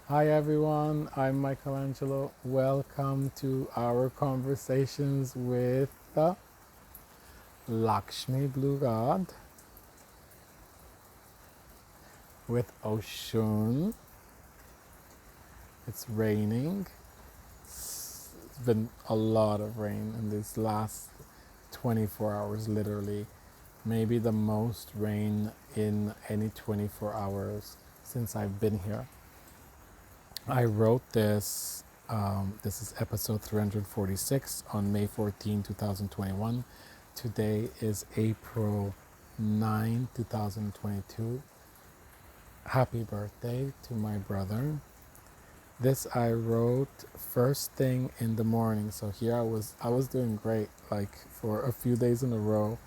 Hi everyone, I'm Michelangelo. Welcome to our conversations with the Lakshmi Blue God, with Oshun. It's raining. It's been a lot of rain in these last 24 hours, literally. Maybe the most rain in any 24 hours since I've been here. I wrote this. This is episode 346 on May 14, 2021. Today is April 9, 2022. Happy birthday to my brother. This I wrote first thing in the morning. So here I was doing great. Like for a few days in a row,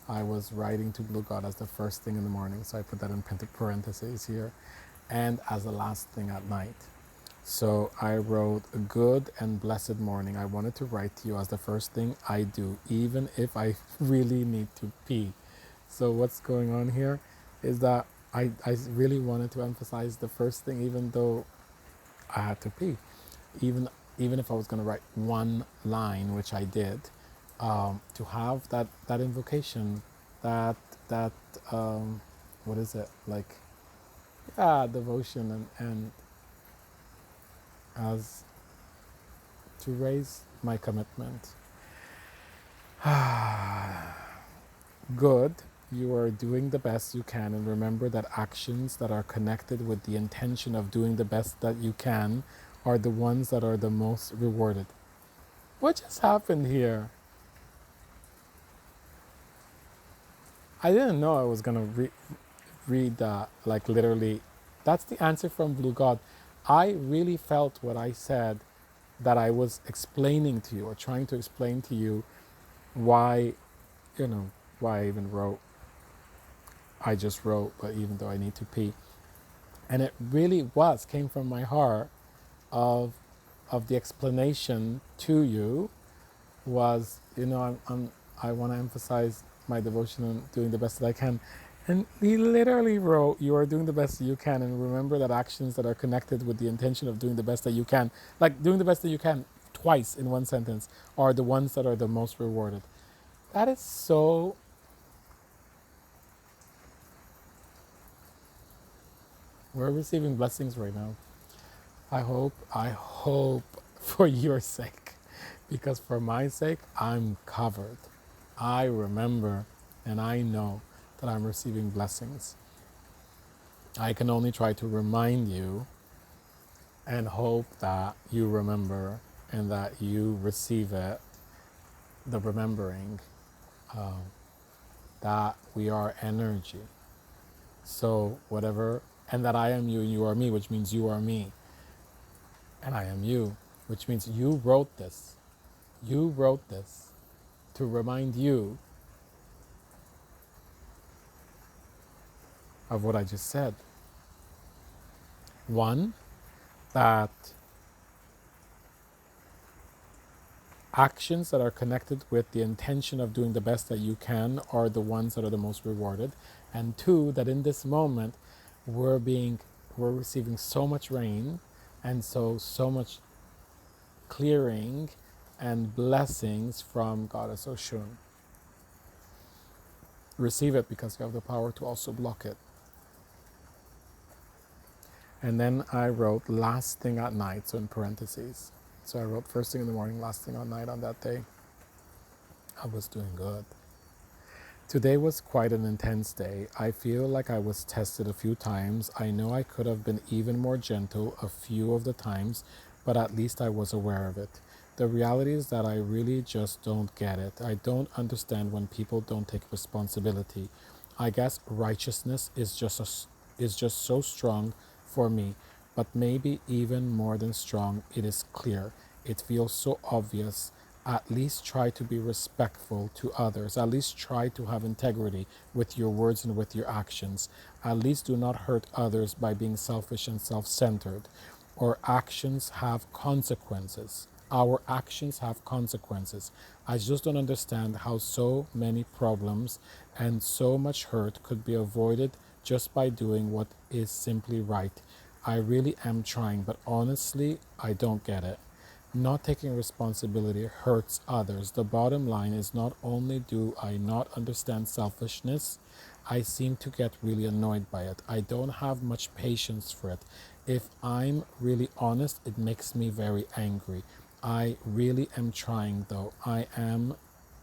I was writing to Blue God as the first thing in the morning. So I put that in parentheses here, and as the last thing at night. So I wrote a good and blessed morning. I wanted to write to you as the first thing I do, even if I really need to pee. So what's going on here is that I really wanted to emphasize the first thing, even though I had to pee. Even even if I was going to write one line, which I did, to have that invocation, that that what is it like? Yeah, devotion and as to raise my commitment. Good, you are doing the best you can, and remember that actions that are connected with the intention of doing the best that you can are the ones that are the most rewarded. What just happened here? I didn't know I was going to read that, like literally. That's the answer from Blue God. I really felt what I said, that I was explaining to you or trying to explain to you why, you know, why I even wrote. I just wrote, but even though I need to pee. And it really came from my heart of the explanation to you was, I want to emphasize my devotion and doing the best that I can. And he literally wrote, you are doing the best that you can, and remember that actions that are connected with the intention of doing the best that you can, like doing the best that you can twice in one sentence, are the ones that are the most rewarded. That is so, we're receiving blessings right now. I hope for your sake, because for my sake, I'm covered. I remember and I know that I'm receiving blessings. I can only try to remind you and hope that you remember and that you receive it, the remembering that we are energy. So, whatever, and that I am you and you are me, which means you are me and I am you, which means you wrote this. You wrote this to remind you of what I just said. One, that actions that are connected with the intention of doing the best that you can are the ones that are the most rewarded. And two, that in this moment we're receiving so much rain and so much clearing and blessings from Goddess Oshun. Receive it because you have the power to also block it. And then I wrote last thing at night, so in parentheses. So I wrote first thing in the morning, last thing at night on that day. I was doing good. Today was quite an intense day. I feel like I was tested a few times. I know I could have been even more gentle a few of the times, but at least I was aware of it. The reality is that I really just don't get it. I don't understand when people don't take responsibility. I guess righteousness is just so strong for me, but maybe even more than strong, it is clear. It feels so obvious. At least try to be respectful to others. At least try to have integrity with your words and with your actions. At least do not hurt others by being selfish and self-centered. Our actions have consequences. Our actions have consequences. I just don't understand how so many problems and so much hurt could be avoided just by doing what is simply right. I really am trying, but honestly, I don't get it. Not taking responsibility hurts others. The bottom line is not only do I not understand selfishness, I seem to get really annoyed by it. I don't have much patience for it. If I'm really honest, it makes me very angry. I really am trying though. I am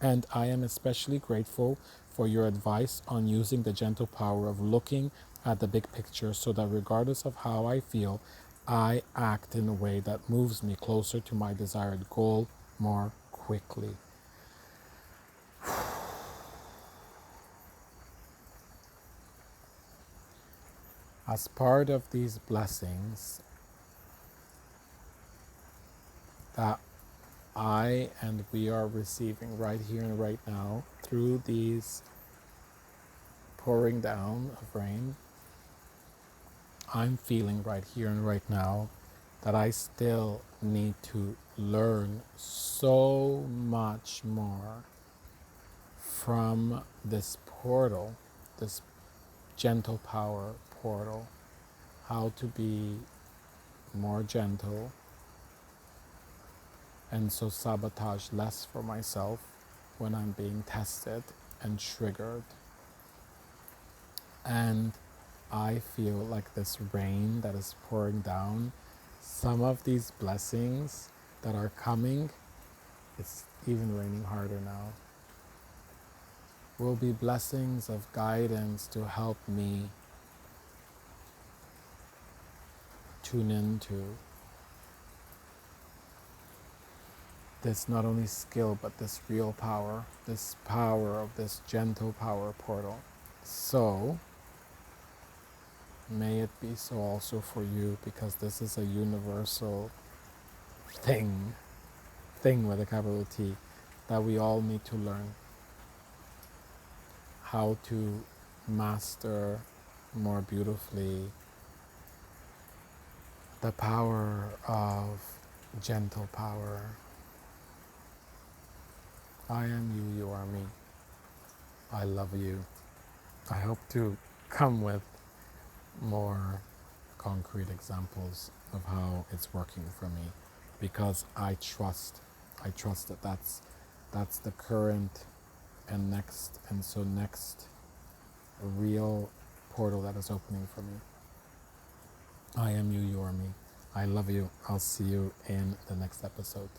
especially grateful for your advice on using the gentle power of looking at the big picture so that regardless of how I feel, I act in a way that moves me closer to my desired goal more quickly. As part of these blessings that I and we are receiving right here and right now through these pouring down of rain, I'm feeling right here and right now that I still need to learn so much more from this portal, this gentle power portal, how to be more gentle and so sabotage less for myself when I'm being tested and triggered. And I feel like this rain that is pouring down, some of these blessings that are coming, it's even raining harder now, will be blessings of guidance to help me tune into this not only skill but this real power, this power of this gentle power portal. So may it be so also for you, because this is a universal thing with a capital T, that we all need to learn how to master more beautifully the power of gentle power. I am you, you are me. I love you. I hope to come with more concrete examples of how it's working for me, because I trust that that's the current and next real portal that is opening for me. I am you, you are me. I love you. I'll see you in the next episode.